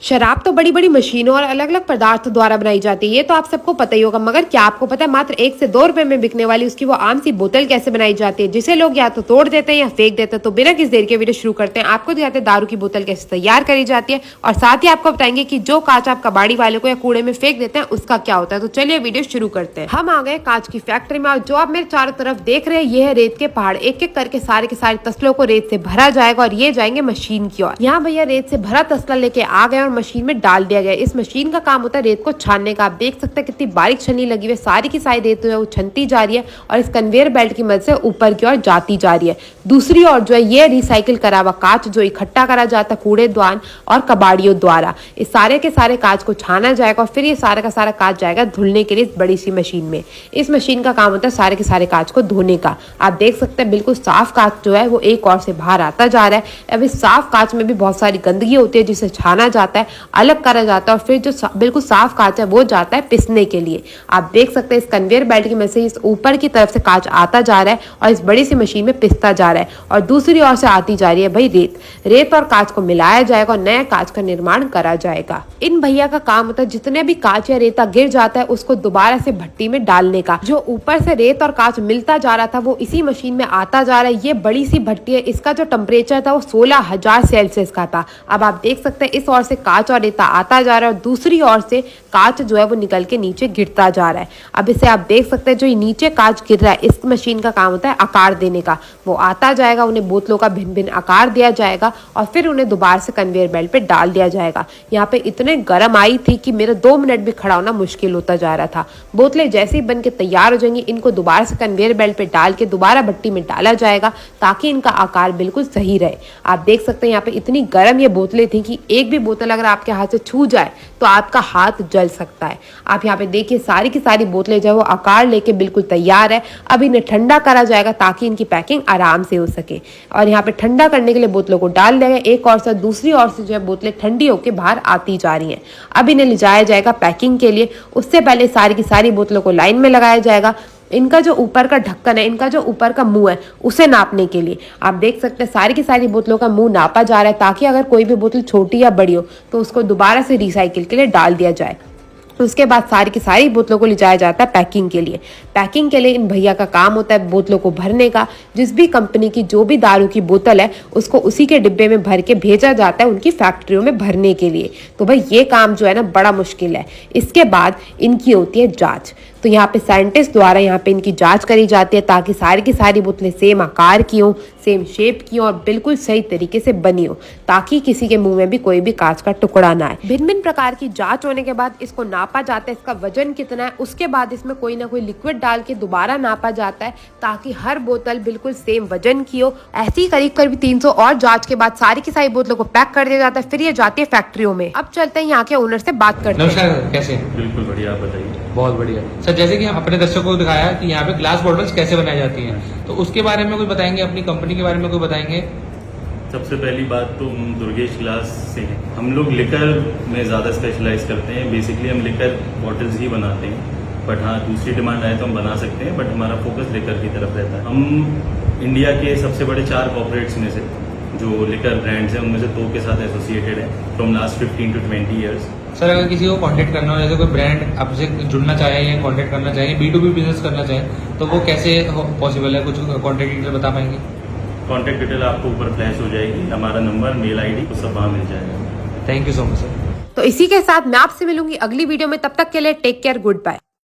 शराब तो बड़ी बड़ी मशीनों और अलग अलग पदार्थों द्वारा बनाई जाती है, ये तो आप सबको पता ही होगा। मगर क्या आपको पता है मात्र 1 से 2 रुपए में बिकने वाली उसकी वो आम सी बोतल कैसे बनाई जाती है, जिसे लोग या तो तोड़ देते हैं या फेंक देते हैं। तो बिना किसी देर के वीडियो शुरू करते हैं। आपको दिखाते हैं दारू की बोतल कैसे तैयार करी जाती है और साथ ही आपको बताएंगे कि जो कांच आप कबाड़ी वाले को या कूड़े में फेंक देते हैं उसका क्या होता है। तो चलिए वीडियो शुरू करते हैं। हम आ गए कांच की फैक्ट्री में और जो आप मेरे चारों तरफ देख रहे हैं ये है रेत के पहाड़। एक एक करके सारे के सारे तसलों को रेत से भरा जाएगा और ये जाएंगे मशीन की ओर। यहाँ भैया रेत से भरा तसला लेके आ गए और मशीन में डाल दिया गया। इस मशीन का काम होता है रेत को छानने का। आप देख सकते हैं कितनी बारीक छन्नी लगी हुई है, सारी की सारी रेत वो छनती जा रही है और इस कन्वेयर बेल्ट की मदद से ऊपर की ओर जाती जा रही है। दूसरी ओर जो है ये रिसाइकिल करा हुआ कांच जो इकट्ठा करा जाता है कूड़ेदान और कबाड़ियों द्वारा, इस सारे के सारे कांच को छाना जाएगा और फिर ये सारा का सारा कांच जाएगा धुलने के लिए इस बड़ी सी मशीन में। इस मशीन का काम होता है सारे के सारे कांच को धोने का। आप देख सकते हैं बिल्कुल साफ कांच जो है वो एक और से बाहर आता जा रहा है। अब इस साफ कांच में भी बहुत सारी गंदगी होती है जिसे छाना जाता है, अलग करा जाता है और फिर जो बिल्कुल साफ कांच है वो जाता है पिसने के लिए। आप देख सकते हैं इस कन्वेयर बेल्ट की मदद से इस ऊपर की तरफ से कांच आता जा रहा है और इस बड़ी सी मशीन में पिसता जा रहा है और दूसरी ओर से आती जा रही है भाई रेत और कांच को मिलाया जाएगा और नया कांच का निर्माण करा जाएगा। इन भैया का काम होता है जितने भी कांच या रेता गिर जाता है उसको दोबारा से भट्टी में डालने का। जो ऊपर से रेत और कांच मिलता जा रहा था वो इसी मशीन में आता जा रहा है। ये बड़ी सी भट्टी है, इसका जो टेम्परेचर था वो 16,000 सेल्सियस का था। अब आप देख सकते हैं इस ओर से कांच और रेता आता जा रहा है और दूसरी ओर से कांच जो है वो निकल के नीचे गिरता जा रहा है। अब इसे आप देख सकते हैं जो नीचे कांच गिर रहा है इस मशीन का काम होता है आकार देने का। वो आता जाएगा, उन्हें बोतलों का भिन्न भिन्न आकार दिया जाएगा और फिर उन्हें दोबारा से कन्वेयर बेल्ट पे डाल दिया जाएगा। यहाँ पे इतने गर्म आई थी कि मेरा 2 मिनट भी खड़ा होना मुश्किल होता जा रहा था। बोतलें जैसे ही बन के तैयार हो जाएंगी इनको दोबारा से कन्वेयर बेल्ट पे डाल के दोबारा भट्टी में डाला जाएगा ताकि इनका आकार बिल्कुल सही रहे। आप देख सकते हैं यहाँ पे इतनी गर्म ये बोतलें थी कि एक भी बोतल अगर आपके हाथ से छू जाए तो आपका हाथ जल सकता है। आप यहाँ पे देखिए सारी की सारी बोतलें जो है वो आकार लेके बिल्कुल तैयार है। अब इन्हें ठंडा करा जाएगा ताकि इनकी पैकिंग आराम से हो सके और यहाँ पे ठंडा करने के लिए बोतलों को डाल दिया गया। एक और से दूसरी ओर से जो है बोतलें ठंडी होकर बाहर आती जा रही हैं। अब इन्हें ले जाया जाएगा पैकिंग के लिए। उससे पहले सारी की सारी बोतलों को लाइन में लगाया जाएगा। इनका जो ऊपर का ढक्कन है, इनका जो ऊपर का मुंह है उसे नापने के लिए आप देख सकते हैं सारी की सारी बोतलों का मुंह नापा जा रहा है ताकि अगर कोई भी बोतल छोटी या बड़ी हो तो उसको दोबारा से रिसाइकिल के लिए डाल दिया जाए। उसके बाद सारी की सारी बोतलों को ले जाया जाता है पैकिंग के लिए। पैकिंग के लिए इन भैया का काम होता है बोतलों को भरने का। जिस भी कंपनी की जो भी दारू की बोतल है उसको उसी के डिब्बे में भर के भेजा जाता है उनकी फैक्ट्रियों में भरने के लिए। तो भाई ये काम जो है ना बड़ा मुश्किल है। इसके बाद इनकी होती है जांच। तो यहाँ पे साइंटिस्ट द्वारा यहाँ पे इनकी जांच करी जाती है ताकि सारी की सारी बोतलें सेम आकार की हो, सेम शेप की हो और बिल्कुल सही तरीके से बनी हो ताकि किसी के मुंह में भी कोई भी कांच का टुकड़ा ना आए। भिन्न भिन्न प्रकार की जांच होने के बाद इसको नापा जाता है, इसका वजन कितना है। उसके बाद इसमें कोई ना कोई लिक्विड डाल के दोबारा नापा जाता है ताकि हर बोतल बिल्कुल सेम वजन की हो। ऐसी ही करीब करीब 300 और जांच के बाद सारी की सारी बोतलों को पैक कर दिया जाता है। फिर ये जाती है फैक्ट्रियों में। अब चलते हैं यहाँ के ओनर से बात करते हैं। नमस्कार, कैसे? बिल्कुल बढ़िया, आप बताइए। बहुत बढ़िया सर। जैसे कि हम अपने दर्शकों को दिखाया कि यहाँ पे ग्लास बॉटल्स कैसे बनाई जाती हैं, तो उसके बारे में कुछ बताएंगे, अपनी कंपनी के बारे में कुछ बताएंगे? सबसे पहली बात तो हम दुर्गेश ग्लास से हैं। हम लोग लिकर में ज़्यादा स्पेशलाइज करते हैं। बेसिकली हम लिकर बॉटल्स ही बनाते हैं, बट हाँ दूसरी डिमांड आए तो हम बना सकते हैं, बट हमारा फोकस लिकर की तरफ रहता है। हम इंडिया के सबसे बड़े 4 कॉर्पोरेट्स में से जो लिकर ब्रांड्स हैं उनमें से 2 के साथ एसोसिएटेड है from last 15 to 20 years. Sir अगर किसी को कांटेक्ट करना हो, जैसे कोई ब्रांड आपसे जुड़ना चाहे या कांटेक्ट करना चाहे, B2B बिजनेस करना चाहे, तो वो कैसे पॉसिबल है? कुछ कांटेक्ट डिटेल बता पाएंगे? कॉन्टैक्ट डिटेल आपको ऊपर फ्लैश हो जाएगी, हमारा नंबर, मेल ID सब वहाँ मिल जाएगा। Thank you so much sir. तो इसी के साथ मैं आपसे मिलूंगी अगली वीडियो में। तब तक के लिए टेक केयर, गुड बाय।